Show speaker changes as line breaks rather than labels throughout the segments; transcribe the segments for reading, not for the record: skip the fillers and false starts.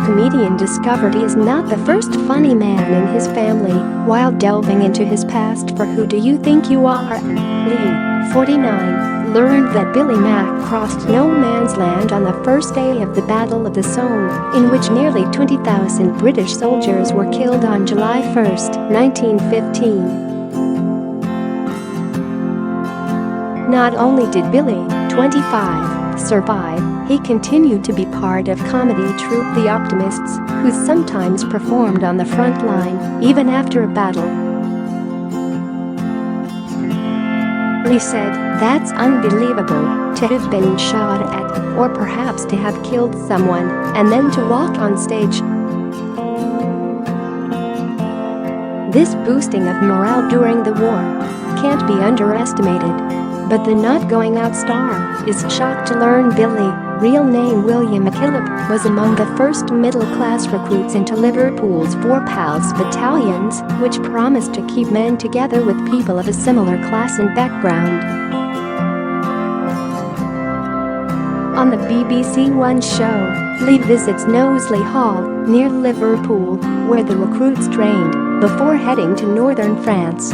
comedian discovered he is not the first funny man in his family while delving into his past for Who Do You Think You Are? Lee, 49, learned that Billy Mack crossed no man's land on the first day of the Battle of the Somme, in which nearly 20,000 British soldiers were killed on July 1, 1915. Not only did Billy, 25, survive, he continued to be part of comedy troupe The Optimists, who sometimes performed on the front line, even after a battle. Lee said, "That's unbelievable, to have been shot at, or perhaps to have killed someone, and then to walk on stage. This boosting of morale during the war can't be underestimated." But the not going out star is shocked to learn Billy, real name William McKillop, was among the first middle-class recruits into Liverpool's Four Pals battalions, which promised to keep men together with people of a similar class and background. On the BBC One show, Lee visits Knowsley Hall, near Liverpool, where the recruits trained, before heading to northern France.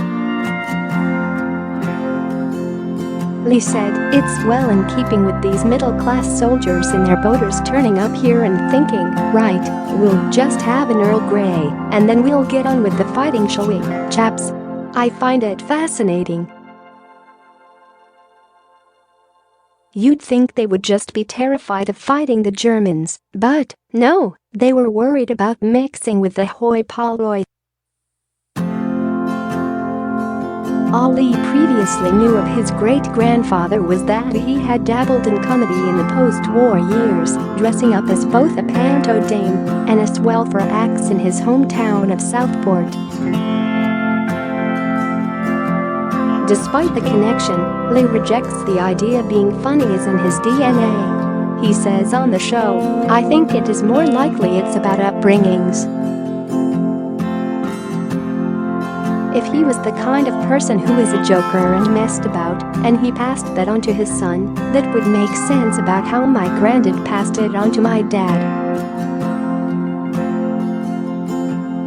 Lee said, "It's well in keeping with these middle-class soldiers and their boaters turning up here and thinking, right, we'll just have an Earl Grey, and then we'll get on with the fighting, shall we, chaps?" I find it fascinating. You'd think they would just be terrified of fighting the Germans, but no, they were worried about mixing with the hoi polloi. All Lee previously knew of his great-grandfather was that he had dabbled in comedy in the post-war years, dressing up as both a panto dame and a swell for acts in his hometown of Southport. Despite the connection, Lee rejects the idea being funny is in his DNA. He says on the show, "I think it is more likely it's about upbringings. If he was the kind of person who is a joker and messed about, and he passed that on to his son, that would make sense about how my granddad passed it on to my dad.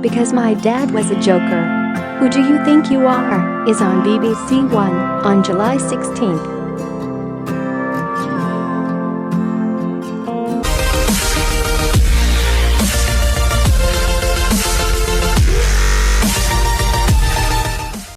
Because my dad was a joker." Who Do You Think You Are is on BBC One on July 16.